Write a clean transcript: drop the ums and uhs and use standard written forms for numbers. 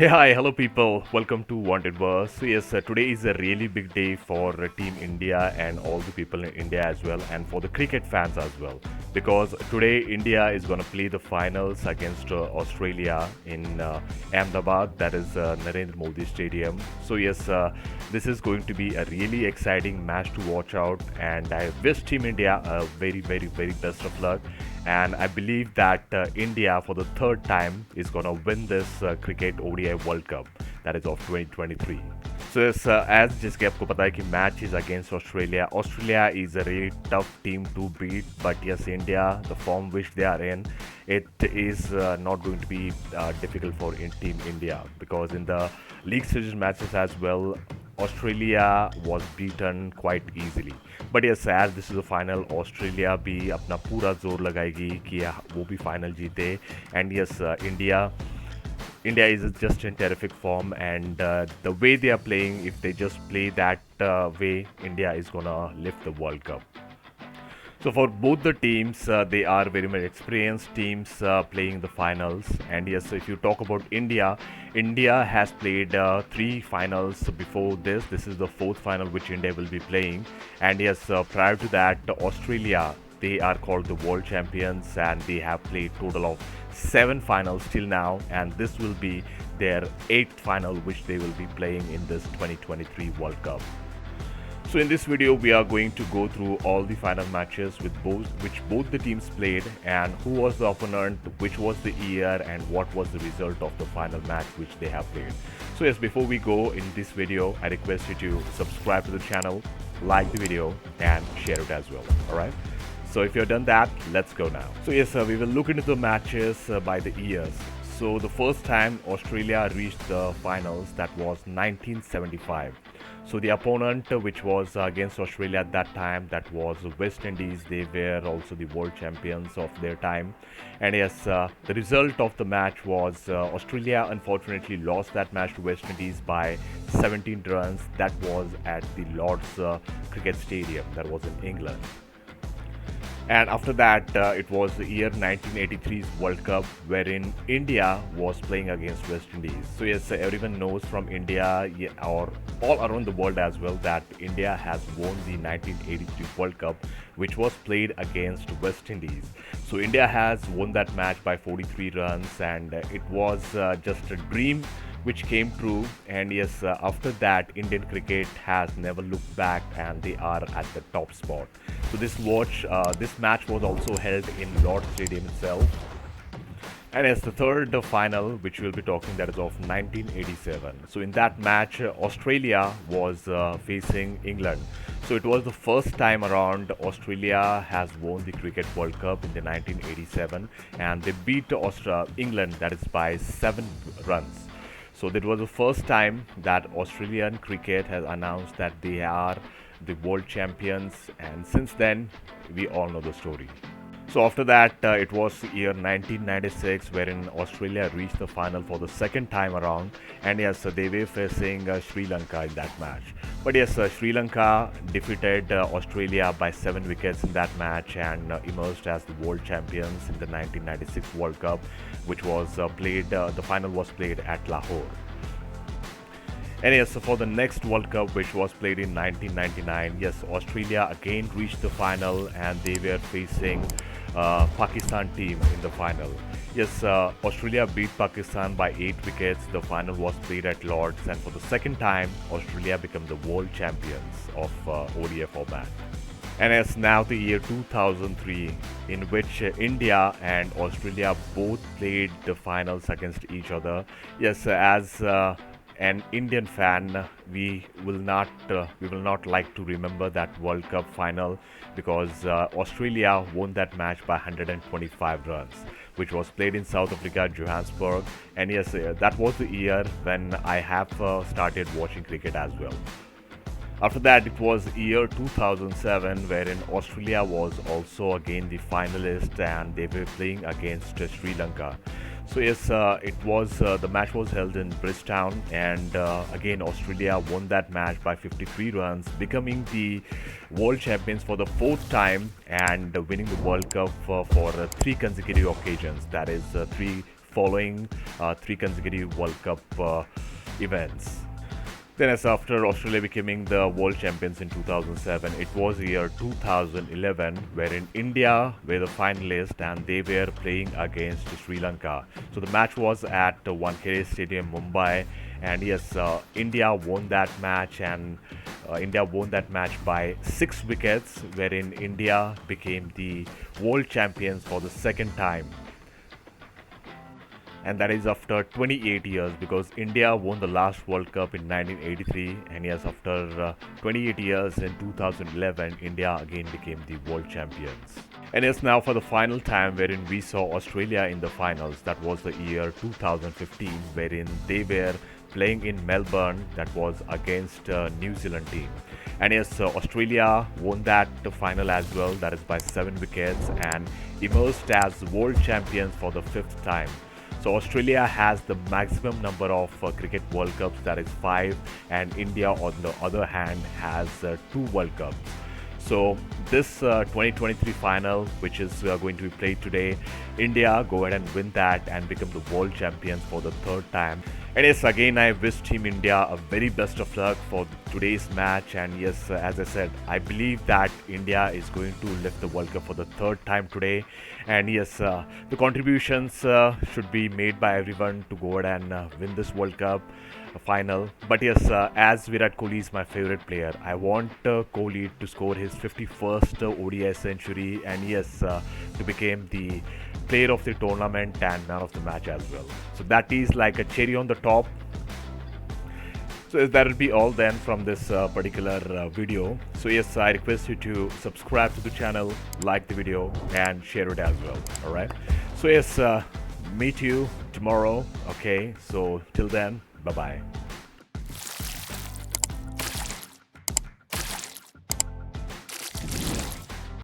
Hey, hi, hello people. Welcome to Wanted Verse. So yes, today is a really big day for Team India and all the people in India as well, and for the cricket fans as well, because today India is going to play the finals against Australia in Ahmedabad, that is Narendra Modi Stadium. So yes, this is going to be a really exciting match to watch out, and I wish Team India a very best of luck. And I believe that India, for the third time, is going to win this cricket ODI World Cup, that is of 2023. So yes, as जिसके आपको पता है कि match is against Australia. Australia is a really tough team to beat, but yes, India, the form which they are in, it is not going to be difficult for Team India, because in the league series matches as well, Australia was beaten quite easily. But yes, as this is a final, Australia भी अपना पूरा जोर लगाएगी कि वो भी final जीते. And yes, India is just in terrific form, and the way they are playing, if they just play that way, India is gonna lift the World Cup. So for both the teams, they are very much experienced teams playing the finals. And yes, if you talk about India, India has played three finals before this. This is the fourth final which India will be playing. And yes, prior to that, Australia, they are called the world champions, and they have played total of seven finals till now. And this will be their eighth final which they will be playing in this 2023 World Cup. So in this video, we are going to go through all the final matches with both the teams played, and who was the opponent, which was the year, and what was the result of the final match which they have played. So yes, before we go in this video, I request you to subscribe to the channel, like the video, and share it as well. All right. So if you've done that, let's go now. So yes, we will look into the matches by the years. So the first time Australia reached the finals, that was 1975. So the opponent which was against Australia at that time, that was West Indies. They were also the world champions of their time. And yes, the result of the match was Australia unfortunately lost that match to West Indies by 17 runs. That was at the Lord's Cricket Stadium, that was in England. And after that, it was the year 1983's World Cup, wherein India was playing against West Indies. So yes, everyone knows from India, or all around the world as well, that India has won the 1983 World Cup, which was played against West Indies. So India has won that match by 43 runs, and it was just a dream which came true. And yes, after that, Indian cricket has never looked back, and they are at the top spot. So this match was also held in Lord's Stadium itself. And as the third final, which we'll be talking, that is of 1987. So in that match, Australia was facing England. So it was the first time around Australia has won the Cricket World Cup in the 1987, and they beat England, that is by 7 runs. So that was the first time that Australian cricket has announced that they are the world champions, and since then we all know the story. So after that, it was year 1996, wherein Australia reached the final for the second time around, and yes, they were facing Sri Lanka in that match. But yes, Sri Lanka defeated Australia by 7 wickets in that match, and emerged as the world champions in the 1996 World Cup, which was played. The final was played at Lahore. And yes, so for the next World Cup, which was played in 1999, yes, Australia again reached the final, and they were facing Pakistan team in the final. Yes, Australia beat Pakistan by 8 wickets. The final was played at Lord's, and for the second time, Australia became the world champions of ODI format. And it's now the year 2003, in which India and Australia both played the finals against each other. Yes, as an Indian fan, we will not like to remember that World Cup final, because Australia won that match by 125 runs, which was played in South Africa, Johannesburg. And yes, that was the year when I have started watching cricket as well. After that, it was year 2007, wherein Australia was also again the finalist, and they were playing against Sri Lanka. So yes, the match was held in Bridgetown, and again Australia won that match by 53 runs, becoming the world champions for the fourth time, and winning the World Cup for 3 consecutive occasions. That is 3 following three consecutive World Cup events. Then, as after Australia becoming the world champions in 2007, it was year 2011 wherein India were the finalists and they were playing against Sri Lanka. So the match was at Wankhede Stadium, Mumbai, and yes, India won that match and India won that match by 6 wickets, wherein India became the world champions for the second time, and that is after 28 years because India won the last World Cup in 1983, and yes, after 28 years in 2011, India again became the world champions. And yes, now for the final time wherein we saw Australia in the finals, that was the year 2015, wherein they were playing in Melbourne, that was against New Zealand team. And yes, Australia won that final as well, that is by 7 wickets, and emerged as world champions for the fifth time. So Australia has the maximum number of cricket World Cups, that is 5, and India on the other hand has 2 World Cups. So this 2023 final, which is going to be played today, India go ahead and win that and become the world champions for the third time. And yes, again I wish Team India a very best of luck for today's match. And yes, as I said, I believe that India is going to lift the World Cup for the third time today. And yes, the contributions should be made by everyone to go ahead and win this World Cup final. But yes, as Virat Kohli is my favorite player, I want Kohli to score his 51st ODI century, and yes, to become the player of the tournament and man of the match as well. So that is like a cherry on the top. So yes, that will be all then from this particular video. So yes, I request you to subscribe to the channel, like the video, and share it as well. All right. So yes, meet you tomorrow. Okay. So till then, bye bye.